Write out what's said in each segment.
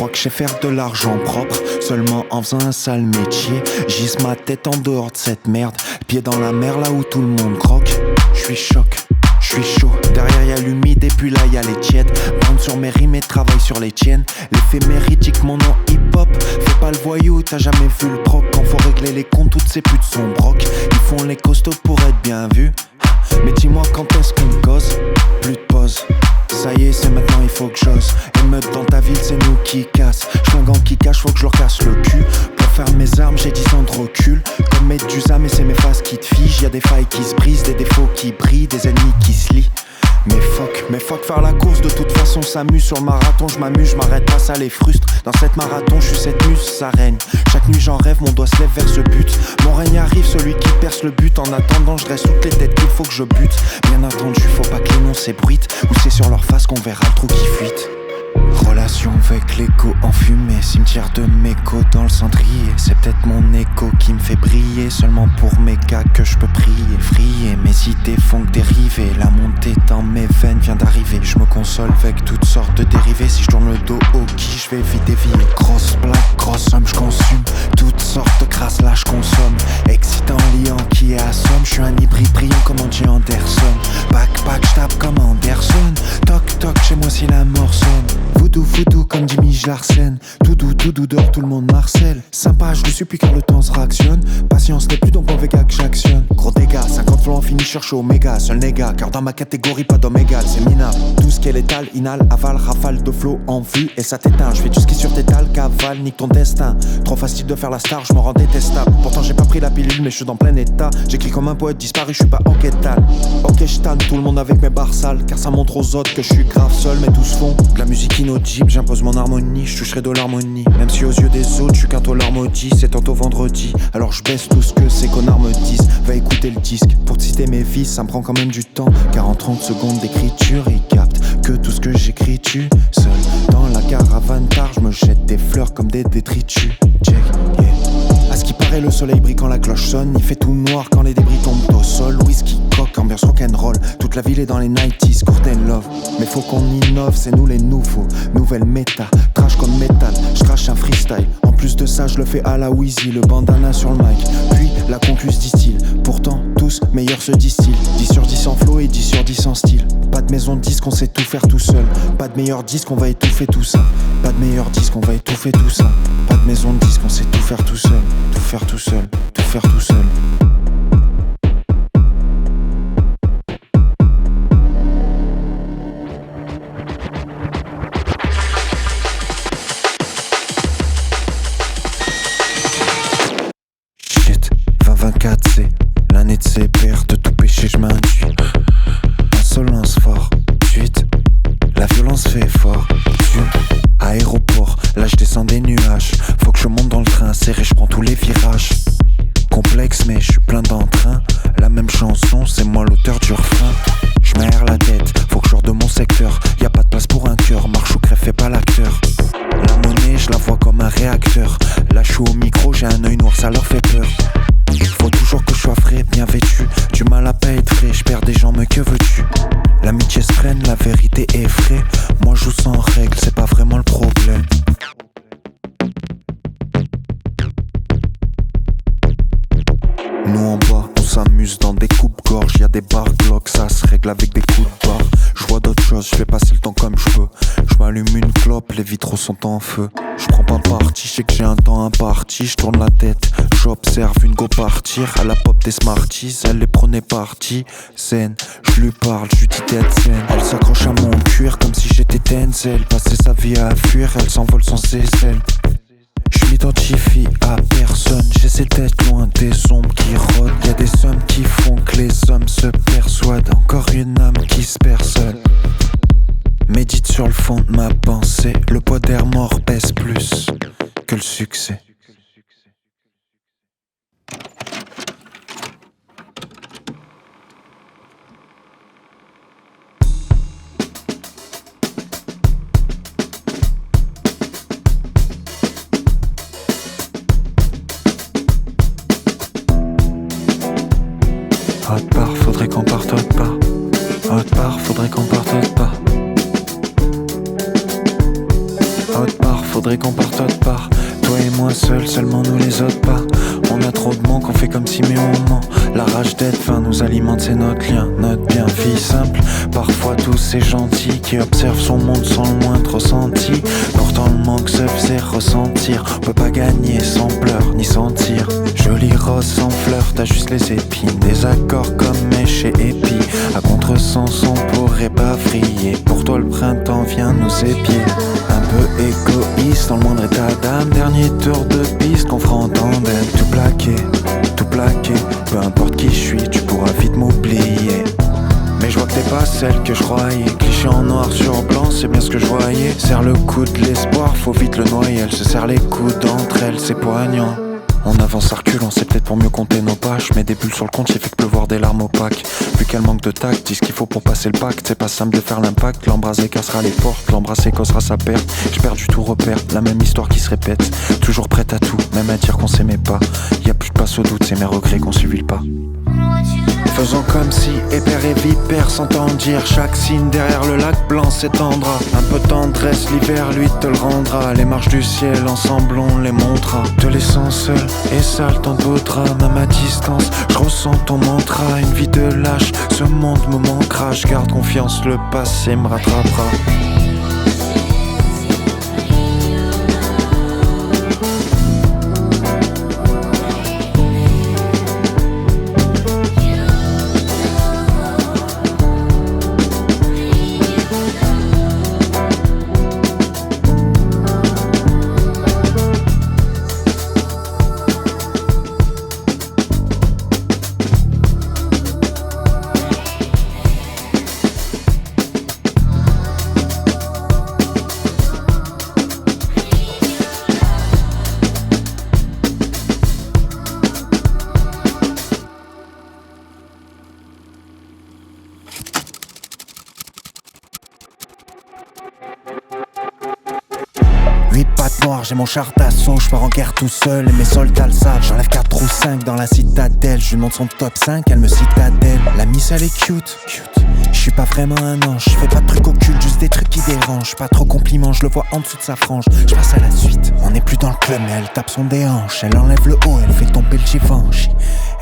crois que je sais faire de l'argent propre seulement en faisant un sale métier. Gisse ma tête en dehors de cette merde, pied dans la mer là où tout le monde croque. Je suis chaud, derrière y'a l'humide et puis là y'a les tièdes. Bande sur mes rimes et travaille sur les tiennes. L'éphémérite que mon nom hip-hop. Fais pas le voyou, t'as jamais vu le proc. Quand faut régler les comptes, toutes ces putes sont broc. Ils font les costauds pour être bien vus. Mais dis-moi quand est-ce qu'on cause? Plus de pause. Ça y est, c'est maintenant, il faut que j'ose. Émeute dans ta ville, c'est nous qui casse. J'suis un gang qui cache, faut que je leur casse le cul. Pour faire mes armes, j'ai 10 ans de recul. Comme mettre du zam et c'est mes faces qui te figent. Y'a des failles qui se brisent, des défauts qui brillent, des ennemis qui se lient. Mais fuck faire la course, de toute façon s'amuse. Sur le marathon, je m'amuse, je m'arrête pas, ça les frustre. Dans cette marathon, je suis cette muse, ça règne. Chaque nuit j'en rêve, mon doigt se lève vers ce but. Mon règne arrive, celui qui perce le but. En attendant, je reste toutes les têtes qu'il faut que je bute. Bien attendu, faut pas que les noms s'ébruitent. Ou c'est sur leur face qu'on verra le trou qui fuite. Relation avec l'écho enfumé, cimetière de méco dans le cendrier. C'est peut-être mon écho qui me fait briller. Seulement pour mes gars que je peux prier. Vriller, mes idées font que dériver. La montée dans mes veines vient d'arriver. Je me console avec toutes sortes de dérivés. Si je tourne le dos au qui, je vais vite dévier. Grosse blague, grosse somme, je consume. Toutes sortes de crasses là, je consomme. Excitant, liant, qui est assomme. Je suis un hybride brillant comme Andy Anderson. Backpack, j'tape comme Anderson. Toc toc, chez moi si la mort sonne. Voodoo comme Jimmy Larsen. Tout doux dehors tout le monde Marcel. Sympa je le suis plus car le temps se réactionne. Patience n'est plus donc mauvais gars que j'actionne. Gros dégâts, 50 flots en finisher, je suis Oméga. Seul néga, car dans ma catégorie pas d'homme égal. C'est minable, tout ce qui est létal, inhale, avale, rafale de flow en vue et ça t'éteint. Je fais du ski sur tes tales, cavale, nique ton destin. Trop facile de faire la star, je me rends détestable. Pourtant j'ai pas pris la pilule mais je suis dans plein état. J'écris comme un poète disparu, je suis pas enquêtal. Ok j'tanne tout le monde avec mes barres sales. Car ça montre aux autres que je suis grave seul. Mais tous font de la musique inaudible, j'impose mon harmonie, je toucherai de l'harmonie. Même si aux yeux des autres, je suis qu'un tolard maudit. C'est tantôt vendredi, alors je baisse tout ce que ces connards me disent. Va écouter le disque, pour te citer mes vices, ça me prend quand même du temps. Car en 30 secondes d'écriture, ils captent que tout ce que j'écris tu seul. Dans la caravane tard, je me jette des fleurs comme des détritus. Check, yeah. À ce qui paraît, le soleil brille quand la cloche sonne. Il fait tout noir quand les débris tombent au sol. Whisky, coke, ambiance rock'n'roll. Toute la ville est dans les 90s, court and love. Mais faut qu'on innove, c'est nous les nouveaux. Nouvelle méta, trash comme métal. J'crache un freestyle. En plus de ça, je le fais à la Wheezy. Le bandana sur le mic, puis la concuse distille. Pourtant, tous meilleurs se distillent. 10 sur 10 en flow et 10 sur 10 en style. Pas de maison de disque, on sait tout faire tout seul. Pas de meilleur disque, on va étouffer tout ça. Pas de meilleur disque, on va étouffer tout ça. Pas de maison de disque, on sait tout faire tout seul. Tout faire tout seul, tout faire tout seul. Shit, 2024 c'est l'année de ses pertes. De tout péché je m'induis. Insolence fort, suite. La violence fait fort. Aéroport, là je descends des nuages. Faut que je monte dans le train, serré, je prends tous les virages. Complexe mais je suis plein d'entrain. La même chanson, c'est moi l'auteur du refrain. Je m'aère la tête, faut que je sorte de mon secteur. Y a pas de place pour un cœur, marche ou crève, fais pas l'acteur. La monnaie, je la vois comme un réacteur. Là je suis au micro, j'ai un œil noir, ça leur fait peur. Faut toujours que je sois frais, bien vêtu. Du mal à pas être frais, je perds des gens, mais que veux-tu? L'amitié se freine, la vérité est vraie. Moi je joue sans règles, c'est pas vraiment le problème. Nous en bas, on s'amuse dans des coupes-gorges. Y'a des bars Glock, ça se règle avec des coups de barre. Je vois d'autres choses, je fais passer le temps comme je peux. Je m'allume une clope, les vitraux sont en feu. Je prends pas parti, je sais que j'ai un temps imparti. Je tourne la tête, j'observe une go partir. À la pop des Smarties, elle les prenait partie. Zen, je lui parle, je lui dis tête zen. Elle s'accroche à mon cuir comme si j'étais Denzel. Passer sa vie à fuir, elle s'envole sans ses ailes. Je m'identifie à personne, j'essaie d'être loin des ombres qui rôdent. Y'a des sommes qui font que les hommes se persuadent. Encore une âme qui se perd seule. Médite sur le fond de ma pensée. Le poids d'air mort pèse plus que le succès. Autre part, faudrait qu'on parte autre part. Autre part, faudrait qu'on parte autre part. Autre part, faudrait qu'on parte autre part. Toi et moi seuls, seulement nous les autres pas. On a trop de manque, on fait comme si mais on ment. La rage d'être fin nous alimente, c'est notre lien, notre bien. Fille simple, parfois tous ces gentils qui observent son monde sans le moindre ressenti. Pourtant le manque se faisait ressentir. On peut pas gagner sans pleurs ni sentir. Jolie rose sans fleurs, t'as juste les épines. Des accords comme mèche et épis. À contresens on pourrait pas vriller. Pour toi le printemps vient nous épier. Un peu égoïste dans le moindre état d'âme. Dernier tour de piste qu'on fera en tandem. Tout plaqué, peu importe qui je suis, tu pourras vite m'oublier. Mais je vois que t'es pas celle que je croyais. Cliché en noir sur blanc, c'est bien ce que je voyais. Serre le coup de l'espoir, faut vite le noyer. Elle se serre les coudes entre elles, c'est poignant. On avance à reculons, c'est peut-être pour mieux compter nos pages. Mets des bulles sur le compte, il fait que pleuvoir des larmes opaques. Vu qu'elle manque de tact, dis ce qu'il faut pour passer le pacte. C'est pas simple de faire l'impact, l'embraser cassera les portes. L'embrasser causera sa perte, j'perds du tout repère. La même histoire qui se répète, toujours prête à tout, même à dire qu'on s'aimait pas. Y a plus de place au doute, c'est mes regrets qu'on suivi le pas. Faisons comme si épère et vipère s'entendent dire. Chaque signe derrière le lac blanc s'étendra. Un peu de tendresse, l'hiver lui te le rendra. Les marches du ciel ensemble on les montrera. Te laissant seul et sale tant beau drame. À ma distance, je ressens ton mantra. Une vie de lâche, ce monde me manquera. Je garde confiance, le passé me rattrapera. J'ai mon char d'assaut, je pars en guerre tout seul et mes soldats le savent. J'enlève 4 ou 5 dans la citadelle. Je lui montre son top 5, elle me citadelle. La miss elle est cute. Je suis pas vraiment un ange, je fais pas de trucs occultes, juste des trucs qui dérangent. Pas trop compliment, je le vois en dessous de sa frange. Je passe à la suite, on n'est plus dans le club mais elle tape son déhanche. Elle enlève le haut, elle fait tomber le Givenchy.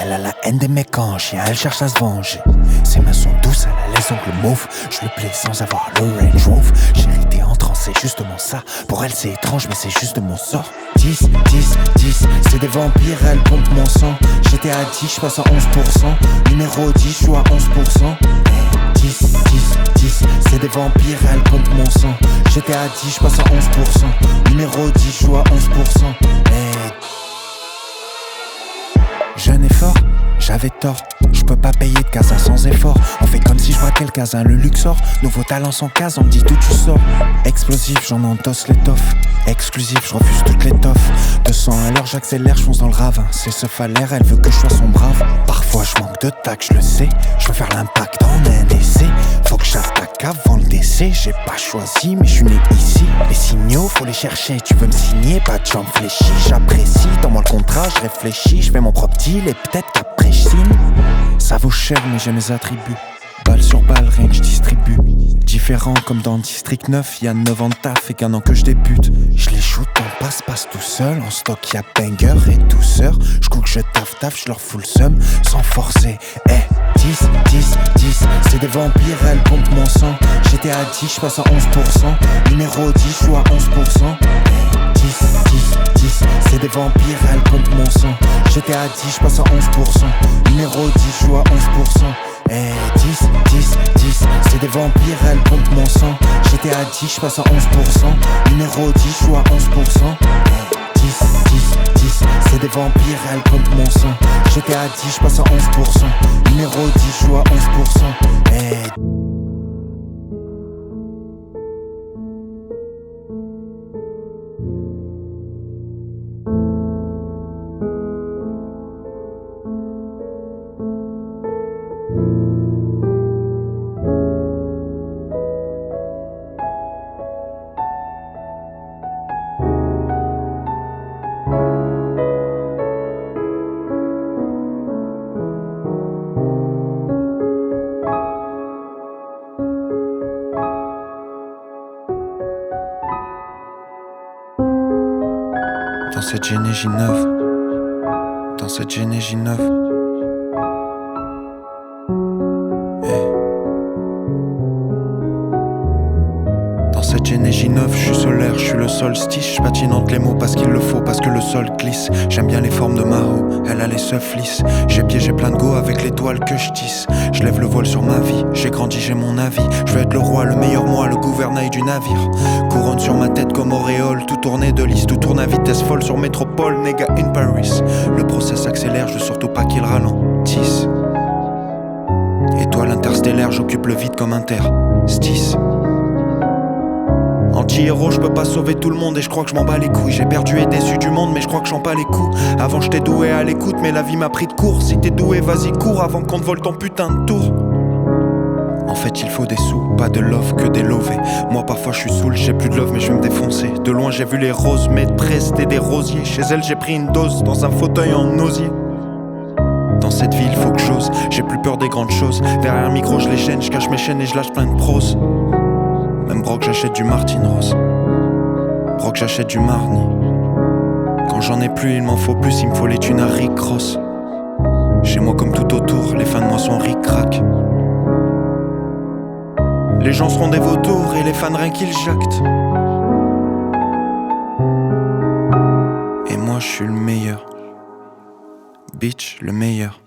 Elle a la haine des mecs en chien, elle cherche à se venger. Ses mains sont douces, elle a les ongles mauves. Je lui plais sans avoir le Range Rover. Chérie t'es en transe, c'est justement ça. Pour elle c'est étrange mais c'est juste mon sort. 10, 10, 10, c'est des vampires, elle pompe mon sang. J'étais à 10, je passe à 11%. Numéro 10, je suis à 11%. 10, 10, 10, c'est des vampires, elle pompe mon sang. J'étais à 10, je passe à 11%. Numéro 10, je suis à 11%. Jeune et fort, j'avais tort. Je peux pas payer de casa sans effort. On fait comme si je braquais le casin, le Luxor. Nouveau talent sans case, on me dit d'où tu sors. Explosif, j'en endosse l'étoffe. Exclusif, je refuse toutes les toffes. 200 à l'heure, j'accélère, je fonce dans le ravin. C'est ce falaire, elle veut que je sois son brave. Parfois je manque de tact, je le sais. Je veux faire l'impact en un essai. Faut que j'attaque avant le décès. J'ai pas choisi, mais je suis né ici. Les signaux, faut les chercher. Tu veux me signer, pas de jambes fléchies. J'apprécie, dans moi le contrat, je réfléchis. Je fais mon propre deal et peut-être qu'après je signe. Ça vaut cher, mais j'ai mes attributs. Balle sur balle, rien que je distribue. Différent comme dans District 9, y'a 9 ans de taf et qu'un an que je débute. Je les shoot en passe tout seul. En stock y'a banger et douceur. J'cook, je taf, je leur fous le seum sans forcer. 10, 10, 10, c'est des vampires, elles pompent mon sang. J'étais à 10, je passe à 11%. Numéro 10, je suis à 11%. 10, 10, 10, c'est des vampires, elles pompent mon sang. J'étais à 10, je passe à 11%. Numéro 10, je suis à 11%. 10, 10, 10, c'est des vampires, elles pompent mon sang. J'étais à 10, je passe à 11%. Numéro 10, je suis à 11%. 10, 10, 10, c'est des vampires, elles pompent mon sang. J'étais à 10, je passe à 11%. Numéro 10, je suis à 11%. cette génégie neuve, dans cette génégie neuve. Dans cette génégie neuve, je suis solaire, je suis le solstice. Je patine entre les mots parce qu'il le faut, parce que le sol glisse. J'aime bien les formes de Mao, elle a les seufs lisses. J'ai piégé plein de go avec l'étoile que je tisse. Je lève le voile sur ma vie, j'ai grandi, j'ai mon avis. Je veux être le roi, le meilleur moi, le gouvernail du navire. Couronne sur ma tête comme auréole, tout tourné de lisse, tout tourne à vitesse folle sur métropole, nigga in Paris. Le process accélère, je veux surtout pas qu'il ralentisse. Étoile interstellaire, j'occupe le vide comme interstice. Anti-héros, je peux pas sauver tout le monde et je crois que je m'en bats les couilles. J'ai perdu et déçu du monde mais je crois que j'en bats les coups. Avant j'étais doué à l'écoute mais la vie m'a pris de court. Si t'es doué vas-y cours avant qu'on te vole ton putain de tour. En fait il faut des sous, pas de love que des lovés. Moi parfois je suis saoul, j'ai plus de love mais je vais me défoncer. De loin j'ai vu les roses mais de près c'était des rosiers. Chez elle j'ai pris une dose dans un fauteuil en osier. Dans cette ville faut que j'ose, j'ai plus peur des grandes choses. Derrière un micro je les gêne, je cache mes chaînes et je lâche plein de prose. Même broc j'achète du Martin Rose, broc j'achète du Marni. Quand j'en ai plus il m'en faut plus, il me faut les thunes à Rick Ross. Chez moi comme tout autour, les fins de mois sont ric-rac. Les gens seront des vautours et les fans rien qu'ils jactent. Et moi je suis le meilleur, bitch le meilleur.